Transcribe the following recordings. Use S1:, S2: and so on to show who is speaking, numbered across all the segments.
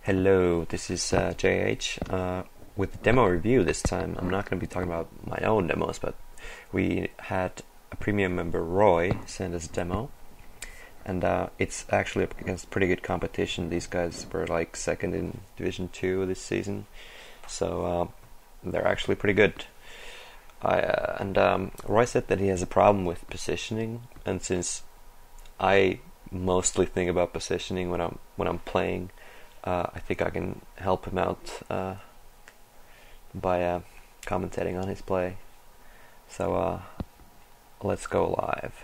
S1: Hello, this is JH with the demo review this time. I'm not going to be talking about my own demos, but we had a premium member, Roy, send us a demo, and it's actually up against pretty good competition. These guys were like second in Division 2 this season, so they're actually pretty good. Roy said that he has a problem with positioning, and since I mostly think about positioning when I'm playing, I think I can help him out by commentating on his play. So let's go live.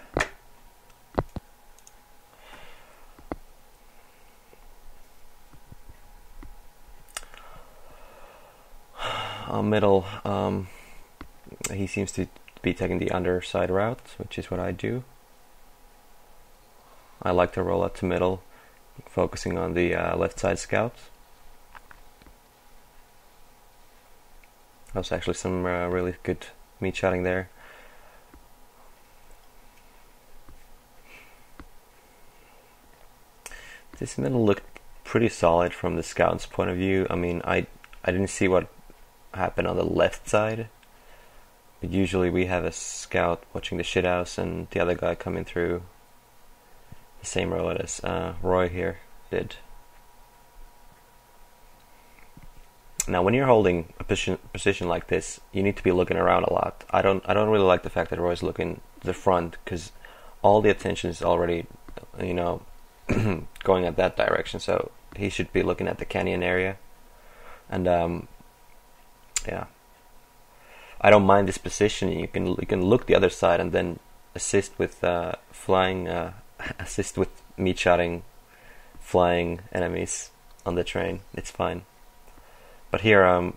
S1: Middle, he seems to be taking the underside route, which is what I do. I like to roll out to middle, focusing on the left side scout. That was actually some really good meat shotting there. This middle looked pretty solid from the scout's point of view. I mean, I didn't see what happened on the left side, but usually we have a scout watching the shithouse and the other guy coming through the same road as Roy here did. Now, when you're holding a position like this, you need to be looking around a lot. I don't really like the fact that Roy's looking to the front, because all the attention is already, going at that direction. So he should be looking at the canyon area, and yeah, I don't mind this position. You can look the other side and then assist with flying. Assist with meat shotting flying enemies on the train. It's fine. But here,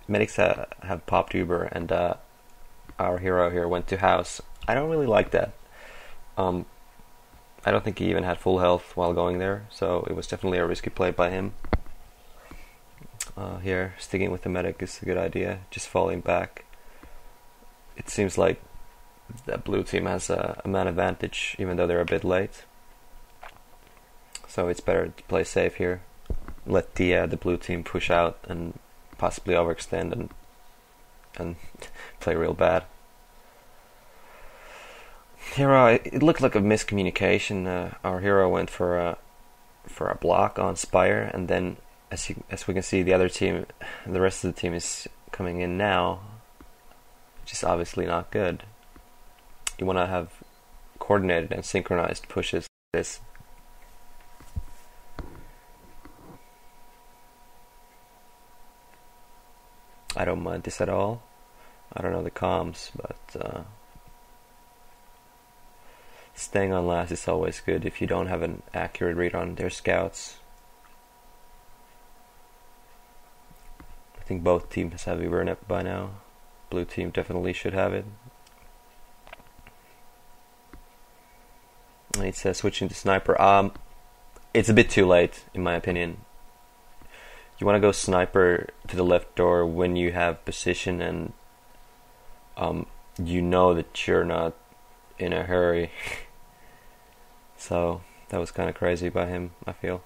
S1: medics have popped Uber, and our hero here went to house. I don't really like that. I don't think he even had full health while going there, so it was definitely a risky play by him. Here, sticking with the medic is a good idea, just falling back. It seems like the blue team has a man advantage, even though they're a bit late. So it's better to play safe here. Let the blue team push out and possibly overextend and play real bad. Here, it looked like a miscommunication. Our hero went for a block on Spire, and then as we can see, the rest of the team is coming in now, which is obviously not good. You want to have coordinated and synchronized pushes like this. I don't mind this at all. I don't know the comms, but staying on last is always good if you don't have an accurate read on their scouts. I think both teams have Uber by now. Blue team definitely should have it. It's switching to sniper. It's a bit too late, in my opinion. You want to go sniper to the left door when you have position and you know that you're not in a hurry. So that was kind of crazy by him, I feel.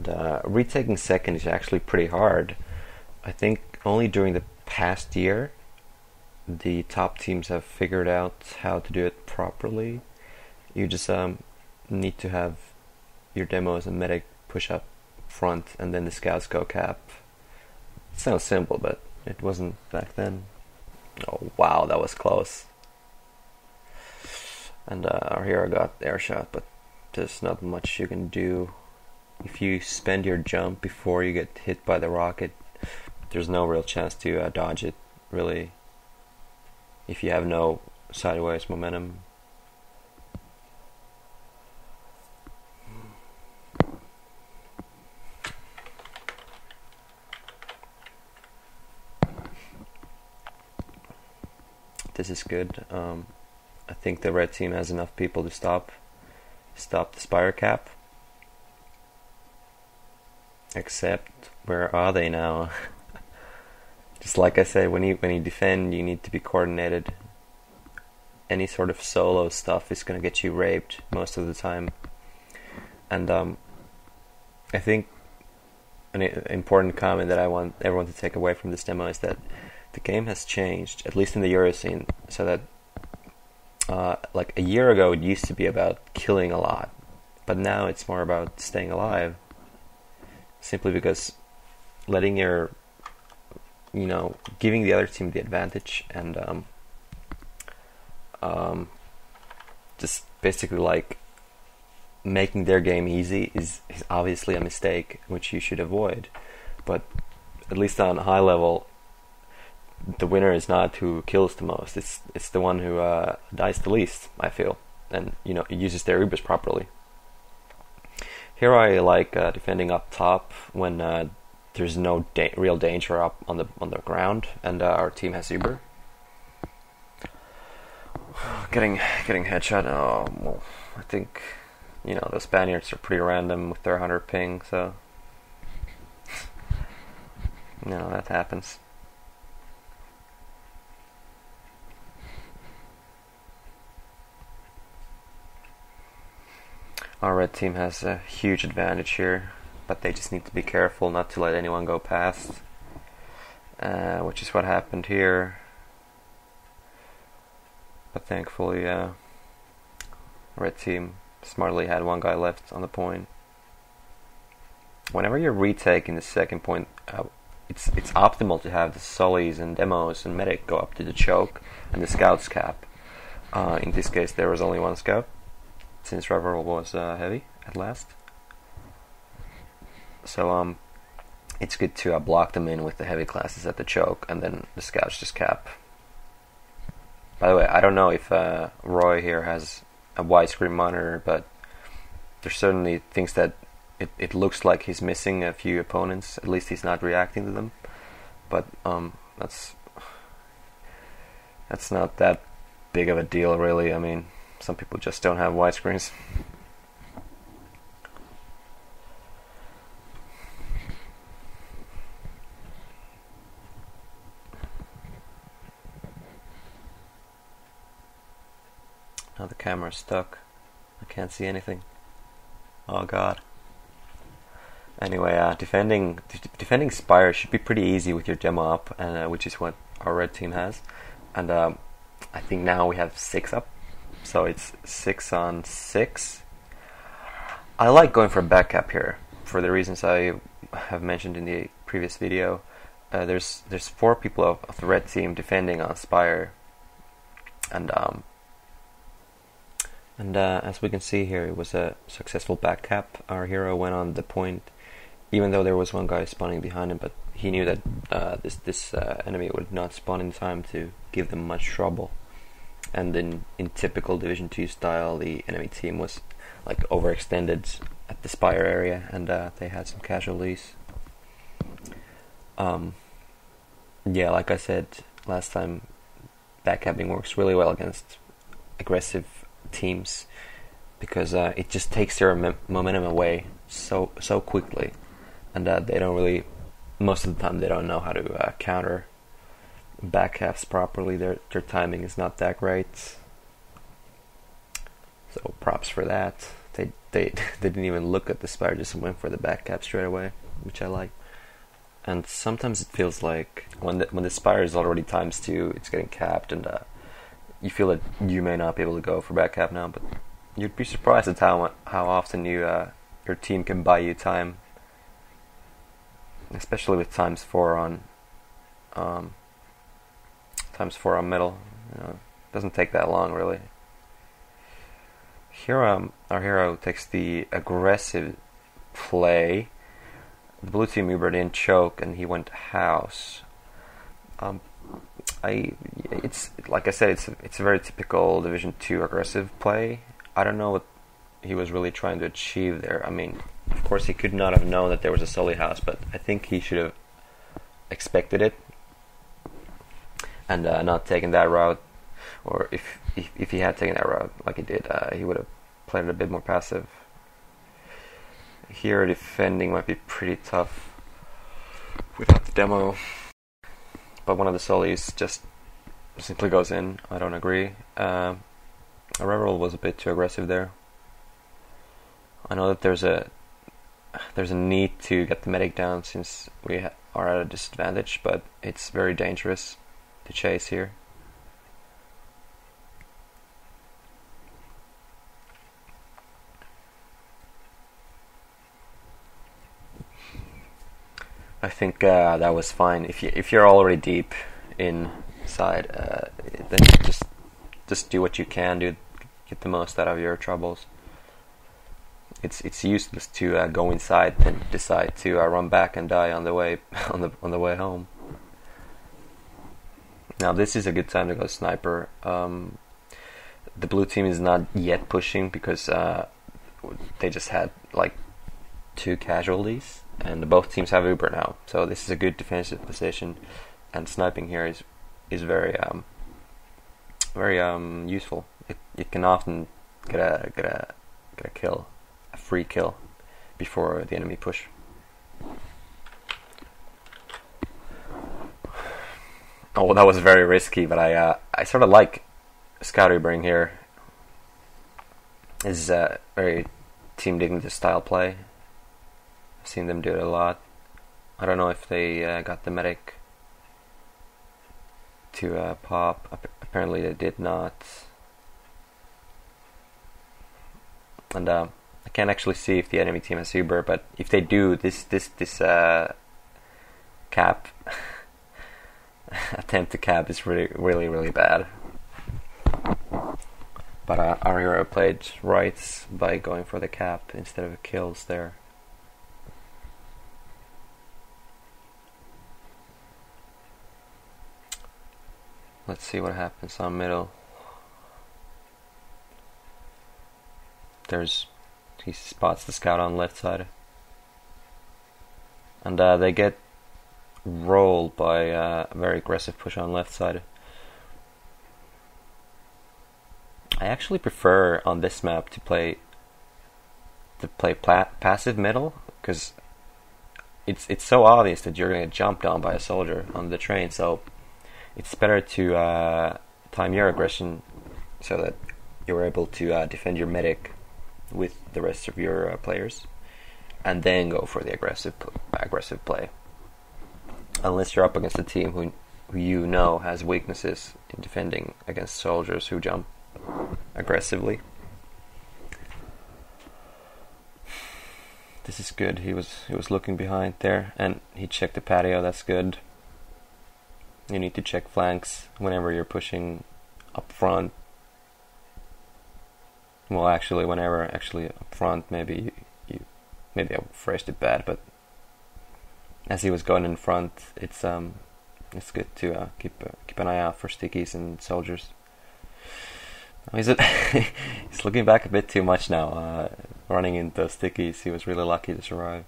S1: And retaking second is actually pretty hard. I think only during the past year the top teams have figured out how to do it properly. You just need to have your demos and medic push up front, and then the scouts go cap. It sounds simple, but it wasn't back then. Oh wow, that was close. And our hero got air shot, but there's not much you can do. If you spend your jump before you get hit by the rocket, there's no real chance to dodge it, really, if you have no sideways momentum. This is good. I think the red team has enough people to stop the Spire cap. Except, where are they now? Just like I said, when you defend, you need to be coordinated. Any sort of solo stuff is going to get you raped most of the time. And I think an important comment that I want everyone to take away from this demo is that the game has changed, at least in the Euro scene, so that like a year ago it used to be about killing a lot, but now it's more about staying alive, simply because letting your, giving the other team the advantage and just basically like making their game easy is obviously a mistake which you should avoid. But at least on a high level, the winner is not who kills the most. It's the one who dies the least, I feel, and uses their ubers properly. Here I like defending up top when there's no real danger up on the ground, and our team has uber. Getting headshot. Oh, well, I think the Spaniards are pretty random with their 100 ping, so that happens. Our red team has a huge advantage here, but they just need to be careful not to let anyone go past, which is what happened here. But thankfully, red team smartly had one guy left on the point. Whenever you're retaking the second point, it's optimal to have the Sullies and Demos and Medic go up to the choke and the Scouts cap. In this case, there was only one Scout, since Reveral was heavy at last. So it's good to block them in with the heavy classes at the choke, and then the Scouts just cap. By the way, I don't know if Roy here has a widescreen monitor, but there's certainly things that it looks like he's missing a few opponents. At least he's not reacting to them. But that's not that big of a deal, really. I mean, some people just don't have widescreens. Now the camera's stuck. I can't see anything. Oh god. Anyway, defending Spire should be pretty easy with your demo up, and which is what our red team has. And I think now we have 6 up, so it's 6 on 6. I like going for a back cap here for the reasons I have mentioned in the previous video. There's 4 people of the red team defending on Spire, and as we can see here, it was a successful back cap. Our hero went on the point, even though there was one guy spawning behind him, but he knew that this enemy would not spawn in time to give them much trouble. And in typical Division 2 style, the enemy team was like overextended at the Spire area, and they had some casualties. Yeah, like I said last time, backcapping works really well against aggressive teams, because it just takes their momentum away so quickly, and they don't really, most of the time they don't know how to counter backcaps properly. Their timing is not that great, so props for that. They didn't even look at the Spire, just went for the backcap straight away, which I like. And sometimes it feels like when the Spire is already ×2, it's getting capped, and you feel that you may not be able to go for back cap now, but you'd be surprised at how often your team can buy you time, especially with ×4 on middle. It doesn't take that long, really. Here, our hero takes the aggressive play. The blue team Uber didn't choke, and he went house. It's like I said, it's a very typical Division 2 aggressive play. I don't know what he was really trying to achieve there. I mean, of course he could not have known that there was a Sully house, but I think he should have expected it and not taken that route. Or if he had taken that route like he did, he would have played it a bit more passive. Here defending might be pretty tough without the demo, but one of the Sullys just simply goes in. I don't agree. Reveral was a bit too aggressive there. I know that there's a there's a need to get the medic down since we are at a disadvantage, but it's very dangerous to chase here. I think that was fine. If you're already deep inside, then just do what you can. Get the most out of your troubles. It's useless to go inside and decide to run back and die on the way on the way home. Now this is a good time to go sniper. The blue team is not yet pushing because they just had like 2 casualties, and both teams have Uber now. So this is a good defensive position, and sniping here is very useful. It can often get a kill, a free kill, before the enemy push. Oh, that was very risky, but I sort of like Scout Ubering here. Is very Team Dignity style play. I've seen them do it a lot. I don't know if they got the medic to pop. Apparently they did not. And I can't actually see if the enemy team has Uber, but if they do, this cap attempt to cap is really bad. But our hero played right by going for the cap instead of kills there. Let's see what happens on middle. He spots the scout on left side, and they get rolled by a very aggressive push on left side. I actually prefer on this map to play passive middle, because it's so obvious that you're going to get jumped on by a soldier on the train. So it's better to time your aggression so that you're able to defend your medic with the rest of your players, and then go for the aggressive play. Unless you're up against a team who you know has weaknesses in defending against soldiers who jump aggressively. This is good. He was looking behind there, and he checked the patio. That's good. You need to check flanks whenever you're pushing up front. Well, actually, whenever up front, maybe I phrased it bad, but as he was going in front, it's good to keep an eye out for stickies and soldiers. He's looking back a bit too much now, running into stickies. He was really lucky to survive.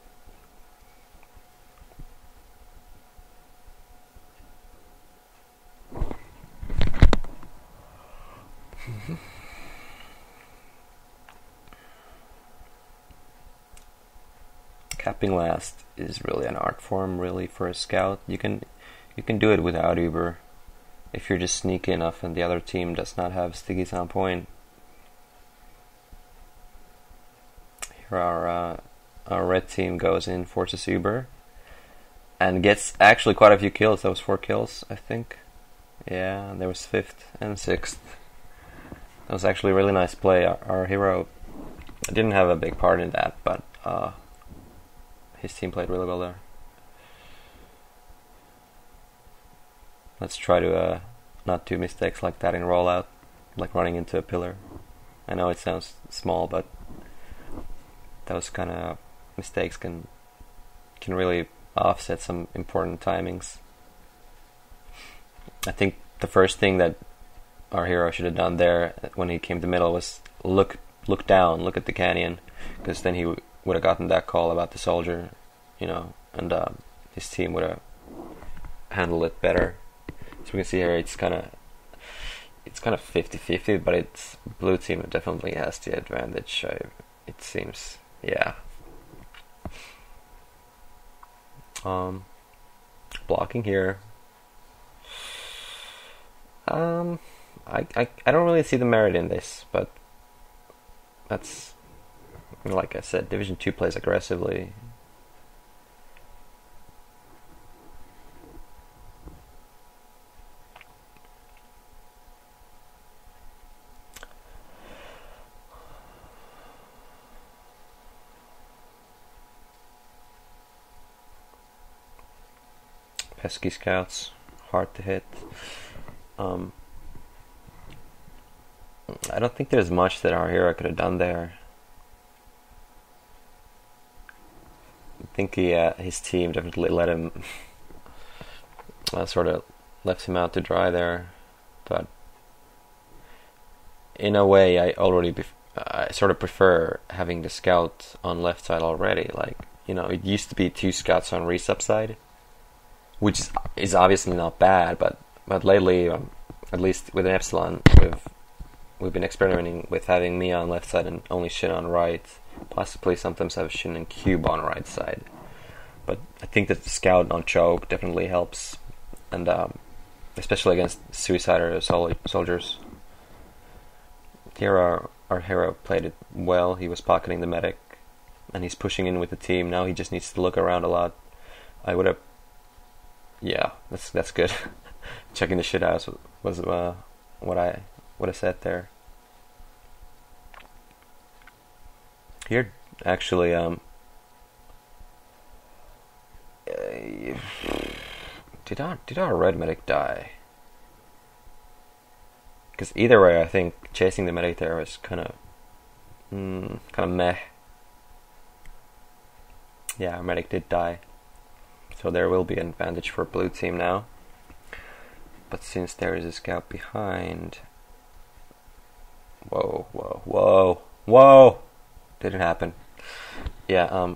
S1: Capping last is really an art form, really, for a scout. You can do it without Uber if you're just sneaky enough and the other team does not have stickies on point. Here our red team goes in, forces Uber, and gets actually quite a few kills. That was 4 kills, I think. Yeah, there was 5th and 6th. That was actually a really nice play. Our hero didn't have a big part in that, but his team played really well there. Let's try to not do mistakes like that in rollout, like running into a pillar. I know it sounds small, but those kind of mistakes can really offset some important timings. I think the first thing that our hero should have done there when he came to middle was look down, look at the canyon, because then he would have gotten that call about the soldier, and his team would have handled it better. So we can see here it's kind of 50-50, but it's blue team definitely has the advantage. It seems, yeah. Blocking here. I don't really see the merit in this, but Like I said, Division 2 plays aggressively. Pesky scouts, hard to hit. I don't think there's much that our hero could have done there. I think his team definitely let him sort of left him out to dry there, but in a way, I sort of prefer having the scout on left side already. Like, it used to be 2 scouts on resub side, which is obviously not bad, but lately, at least with an Epsilon, we've been experimenting with having me on left side and only Shin on right. Possibly sometimes have Shin and Cube on right side. But I think that the scout on choke definitely helps, and especially against suicider soldiers. Here our hero played it well. He was pocketing the medic, and he's pushing in with the team. Now he just needs to look around a lot. I would have... Yeah, that's good. Checking the shit out was what I said there. Here, actually, did our red medic die? Because either way, I think chasing the medic there was kind of meh. Yeah, our medic did die, so there will be an advantage for blue team now. But since there is a scout behind, whoa, didn't happen. Yeah,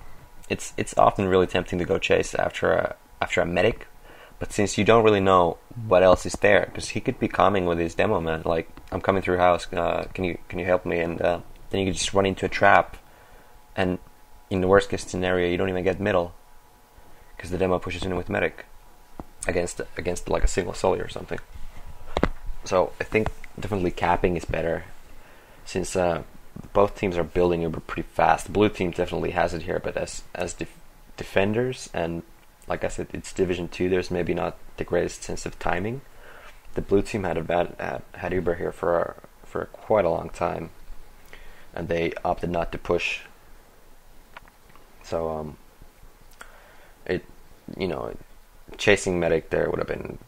S1: it's often really tempting to go chase after a medic, but since you don't really know what else is there, because he could be coming with his demo man, like, I'm coming through house, can you help me? And then you could just run into a trap, and in the worst case scenario, you don't even get middle, because the demo pushes in with medic against like a single soldier or something. So I think definitely capping is better, since both teams are building Uber pretty fast. The blue team definitely has it here, but as defenders, and like I said, it's Division 2, there's maybe not the greatest sense of timing. The blue team had Uber here for quite a long time, and they opted not to push. So chasing medic there would have been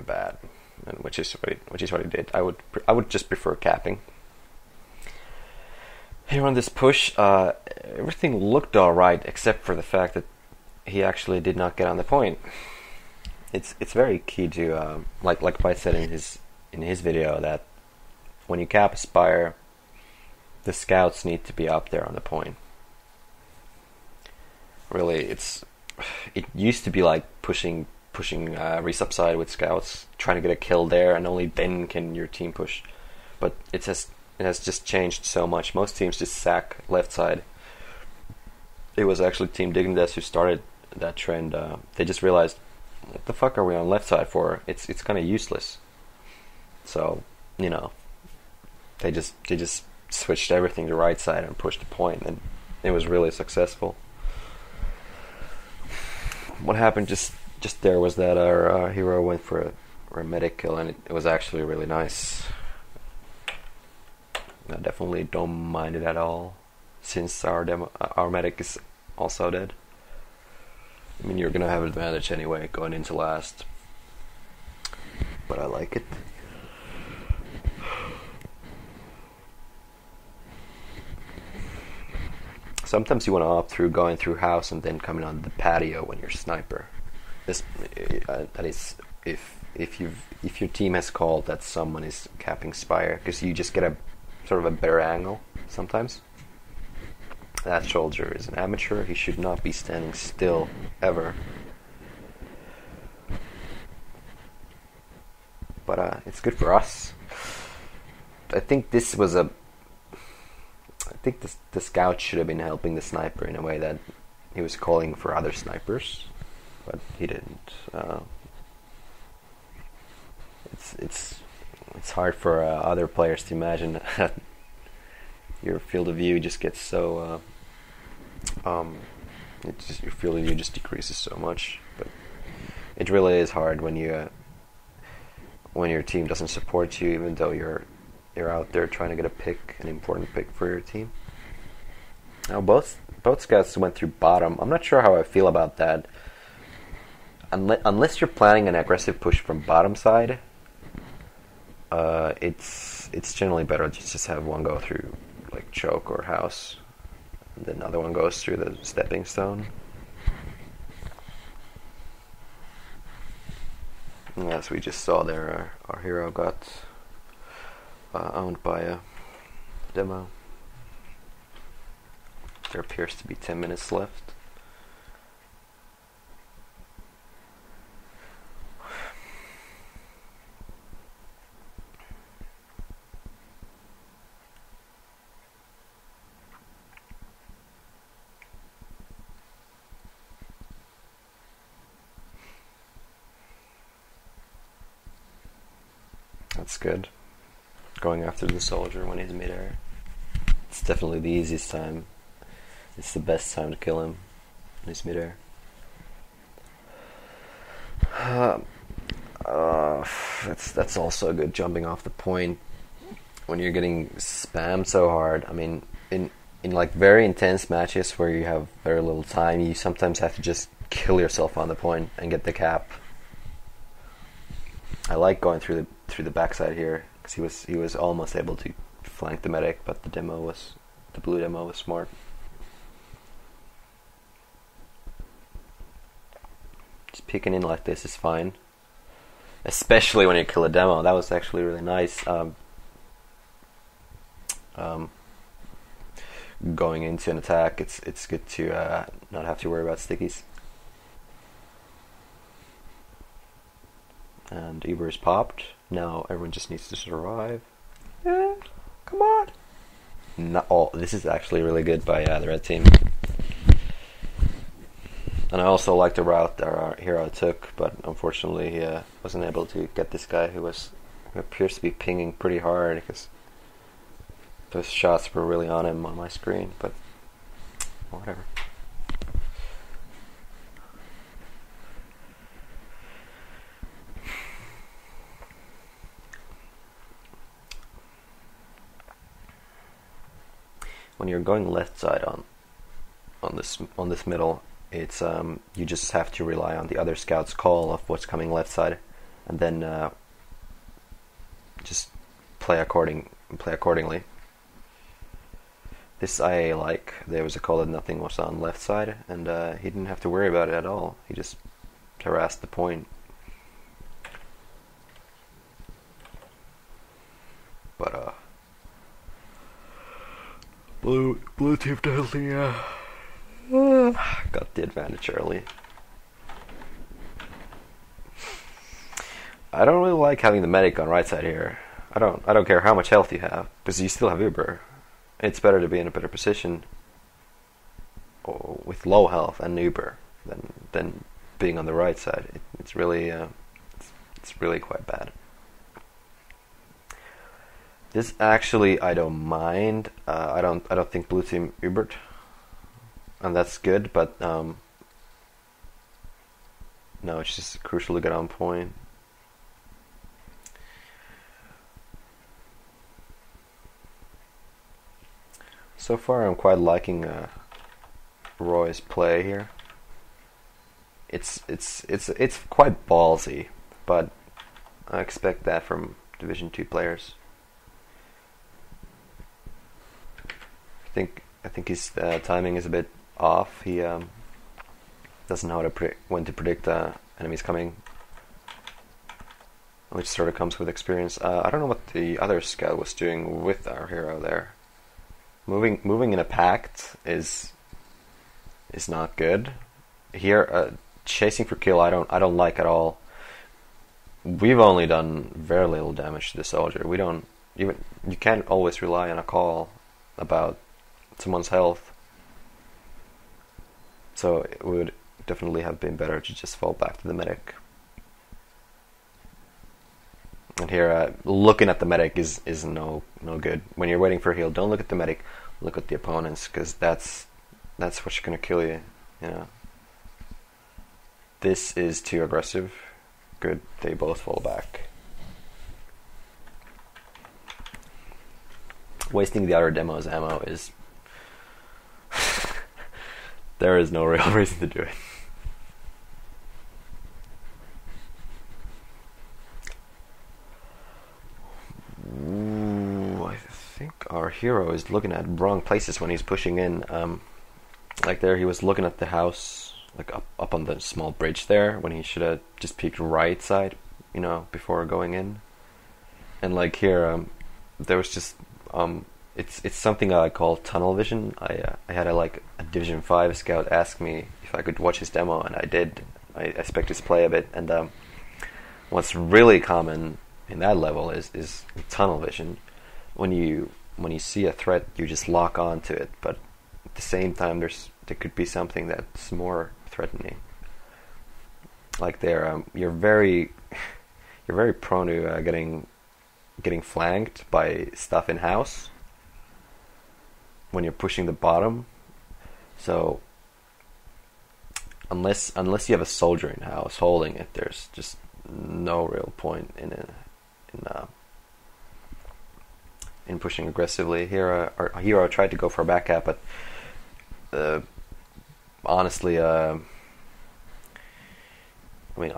S1: bad, and which is what he did. I would just prefer capping. Here on this push, everything looked alright except for the fact that he actually did not get on the point. It's very key to like White said in his video, that when you cap a spire, the scouts need to be up there on the point. Really, it used to be like pushing resub side with scouts, trying to get a kill there, and only then can your team push. But it has just changed so much. Most teams just sack left side. It was actually Team Dignitas who started that trend. They just realized, what the fuck are we on left side for? It's kind of useless. So they just switched everything to right side and pushed the point, and it was really successful. What happened just there was that our hero went for a medic kill, and it was actually really nice. I definitely don't mind it at all, since our medic is also dead. I mean, you're gonna have an advantage anyway going into last, but I like it. Sometimes you want to opt through going through house and then coming on the patio when you're sniper. That is if your team has called that someone is capping spire, because you just get a sort of a better angle sometimes. That soldier is an amateur. He should not be standing still ever. But it's good for us. I think the scout should have been helping the sniper in a way that he was calling for other snipers, but he didn't. It's hard for other players to imagine that your field of view just gets so it just, your field of view just decreases so much. But it really is hard when your team doesn't support you, even though you're out there trying to get a pick, an important pick for your team. Now both scouts went through bottom. I'm not sure how I feel about that. Unless you're planning an aggressive push from bottom side, it's generally better to just have one go through like choke or house, and then the other one goes through the stepping stone. And as we just saw there, our hero got owned by a demo. There appears to be 10 minutes left. That's good. Going after the soldier when he's midair. It's definitely the easiest time. It's the best time to kill him when he's midair. That's also good jumping off the point when you're getting spammed so hard. I mean, in like very intense matches where you have very little time, you sometimes have to just kill yourself on the point and get the cap. I like going through the backside here because he was almost able to flank the medic, but the blue demo was smart. Just peeking in like this is fine, especially when you kill a demo. That was actually really nice. Going into an attack, it's good to not have to worry about stickies. And Uber is popped. Now everyone just needs to survive. Yeah, come on. This is actually really good by the red team. And I also like the route that our hero took, but unfortunately he wasn't able to get this guy who appears to be pinging pretty hard, because those shots were really on him on my screen, but whatever. When you're going left side on this middle, it's you just have to rely on the other scout's call of what's coming left side, and then just play accordingly. This I like. There was a call that nothing was on left side, and he didn't have to worry about it at all. He just harassed the point. But blue team definitely got the advantage early. I don't really like having the medic on right side here. I don't care how much health you have, because you still have Uber. It's better to be in a better position with low health and Uber than being on the right side. It's really quite bad. This actually I don't mind. I don't think blue team Ubered, and that's good. But no, it's just crucial to get on point. So far, I'm quite liking Roy's play here. It's quite ballsy, but I expect that from Division 2 players. I think his timing is a bit off. He doesn't know when to predict enemies coming, which sort of comes with experience. I don't know what the other scout was doing with our hero there. Moving in a pact is not good. Here, chasing for kill I don't like at all. We've only done very little damage to the soldier. You can't always rely on a call about someone's health. So it would definitely have been better to just fall back to the medic. And here, looking at the medic is no good. When you're waiting for a heal, don't look at the medic. Look at the opponents, because that's That's what's gonna kill you. You know. This is too aggressive. Good. They both fall back. Wasting the other demo's ammo is... there is no real reason to do it. Ooh, I think our hero is looking at wrong places when he's pushing in. Like there, he was looking at the house, like up on the small bridge there, when he should have just peeked right side, you know, before going in. And like here, there was just it's something I call tunnel vision. I had a Division 5 scout ask me if I could watch his demo, and I did. I spec his play a bit, and what's really common in that level is tunnel vision. When you see a threat, you just lock onto it, but at the same time there could be something that's more threatening. Like there, you're very prone to getting flanked by stuff in house when you're pushing the bottom. So unless you have a soldier in house holding it, there's just no real point in pushing aggressively. Here, our hero tried to go for a back cap, but honestly, I mean,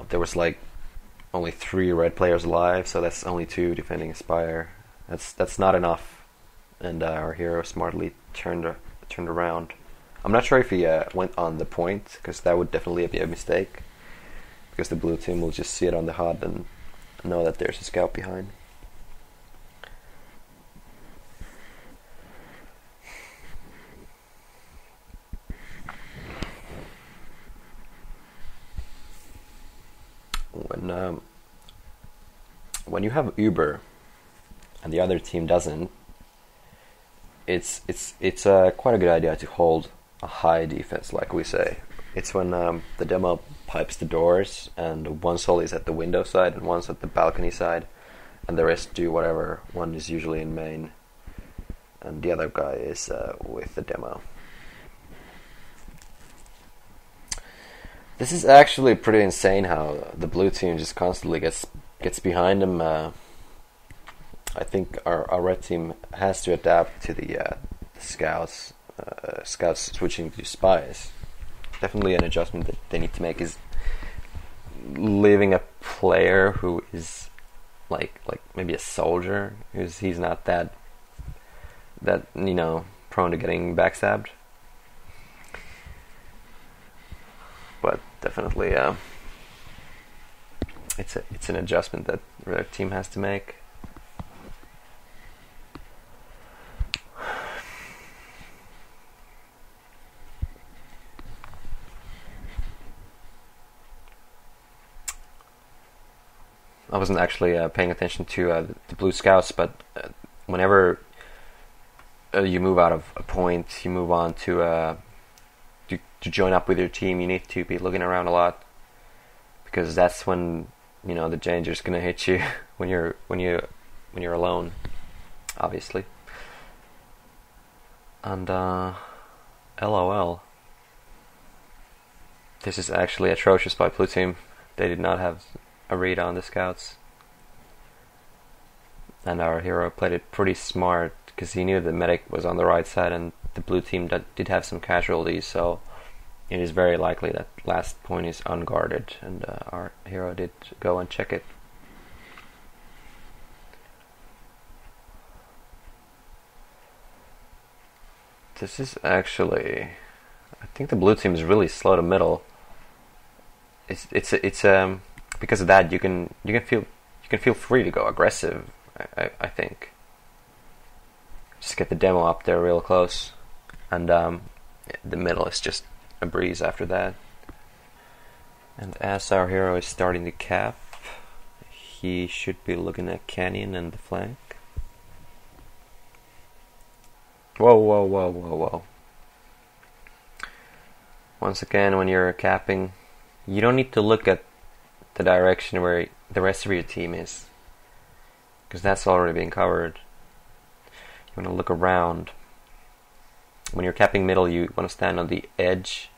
S1: there was like only 3 red players alive, so that's only 2 defending Spire. That's not enough, and our hero smartly turned around. I'm not sure if he went on the point, because that would definitely be a mistake, because the blue team will just see it on the HUD and know that there's a scout behind. When you have Uber and the other team doesn't, it's quite a good idea to hold a high defense, like we say. It's when the demo pipes the doors and one soul is at the window side and one's at the balcony side, and the rest do whatever. One is usually in main, and the other guy is with the demo. This is actually pretty insane how the blue team just constantly gets behind them. I think our red team has to adapt to the scouts switching to spies. Definitely an adjustment that they need to make is leaving a player who is like maybe a soldier, he's not that prone to getting backstabbed. But definitely, it's an adjustment that the team has to make. I wasn't actually paying attention to the blue scouts, but whenever you move out of a point, you move on to join up with your team. You need to be looking around a lot, because that's when the danger's gonna hit you when you're alone, obviously. And LOL, this is actually atrocious by blue team. They did not have a read on the scouts, and our hero played it pretty smart, because he knew the medic was on the right side and the blue team did have some casualties, so it is very likely that last point is unguarded, and our hero did go and check it. This is actually, I think the blue team is really slow to middle. It's because of that you can feel free to go aggressive. I think just get the demo up there real close, and the middle is just a breeze after that. And as our hero is starting to cap, he should be looking at canyon and the flank. Whoa. Once again, when you're capping, you don't need to look at the direction where the rest of your team is, because that's already been covered. You want to look around when you're capping middle, you want to stand on the edge,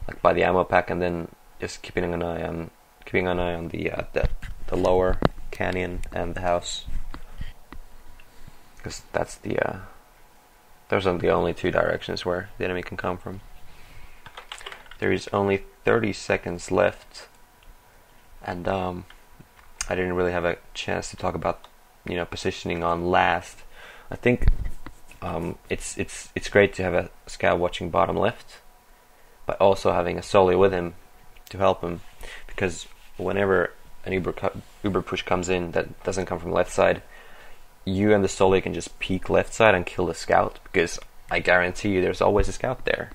S1: like by the ammo pack, and then just keeping an eye on the lower canyon and the house, because that's those are the only two directions where the enemy can come from. There is only 30 seconds left, and I didn't really have a chance to talk about positioning on last. I think it's great to have a scout watching bottom left, but also having a Soli with him to help him, because whenever an Uber push comes in that doesn't come from left side, you and the Soli can just peek left side and kill the scout, because I guarantee you there's always a scout there.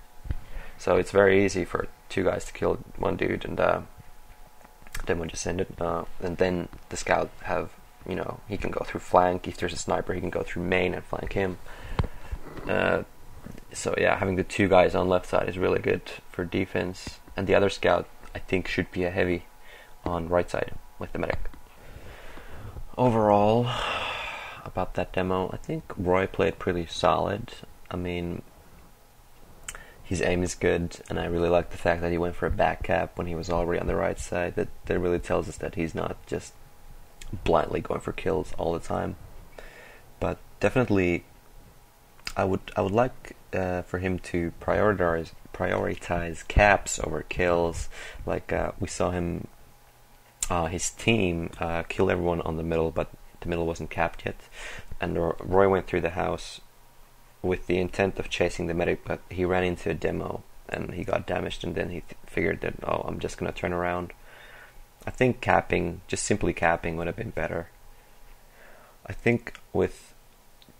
S1: So it's very easy for two guys to kill one dude, and then we just end it, and then the scout have, he can go through flank. If there's a sniper, he can go through main and flank him. So yeah, having the two guys on left side is really good for defense, and the other scout I think should be a heavy on right side with the medic. Overall, about that demo, I think Roy played pretty solid. I mean, his aim is good, and I really like the fact that he went for a back cap when he was already on the right side. That really tells us that he's not just blindly going for kills all the time. But definitely, I would like for him to prioritize caps over kills. Like we saw him, his team kill everyone on the middle, but the middle wasn't capped yet. And Roy went through the house with the intent of chasing the medic, but he ran into a demo and he got damaged, and then he figured that, I'm just gonna turn around. I think just simply capping would have been better. I think with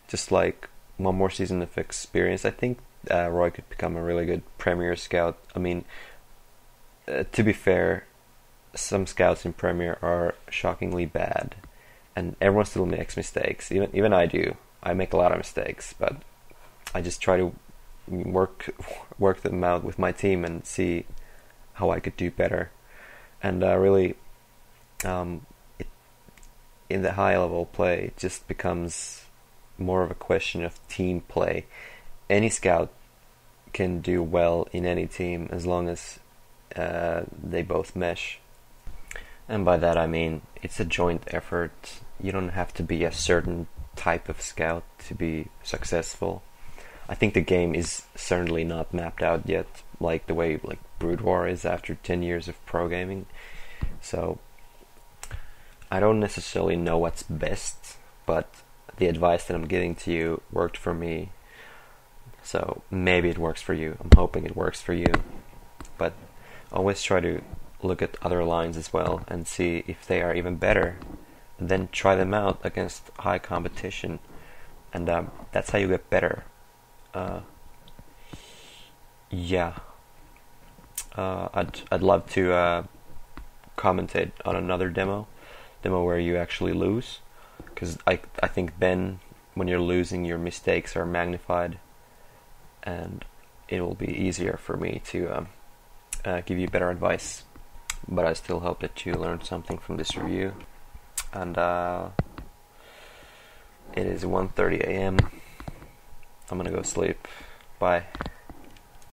S1: just like one more season of experience, I think Roy could become a really good Premier scout. I mean, to be fair, some scouts in Premier are shockingly bad, and everyone still makes mistakes. Even I do. I make a lot of mistakes, but I just try to work them out with my team and see how I could do better. And really, in the high level play, it just becomes more of a question of team play. Any scout can do well in any team as long as they both mesh. And by that I mean it's a joint effort. You don't have to be a certain type of scout to be successful. I think the game is certainly not mapped out yet, like the way Brood War is after 10 years of pro gaming. So I don't necessarily know what's best, but the advice that I'm giving to you worked for me. So maybe it works for you. I'm hoping it works for you. But always try to look at other lines as well and see if they are even better. And then try them out against high competition. And that's how you get better. I'd love to commentate on another demo where you actually lose, because I think then when you're losing, your mistakes are magnified, and it will be easier for me to give you better advice. But I still hope that you learned something from this review, and it is 1:30 a.m. I'm gonna go sleep. Bye.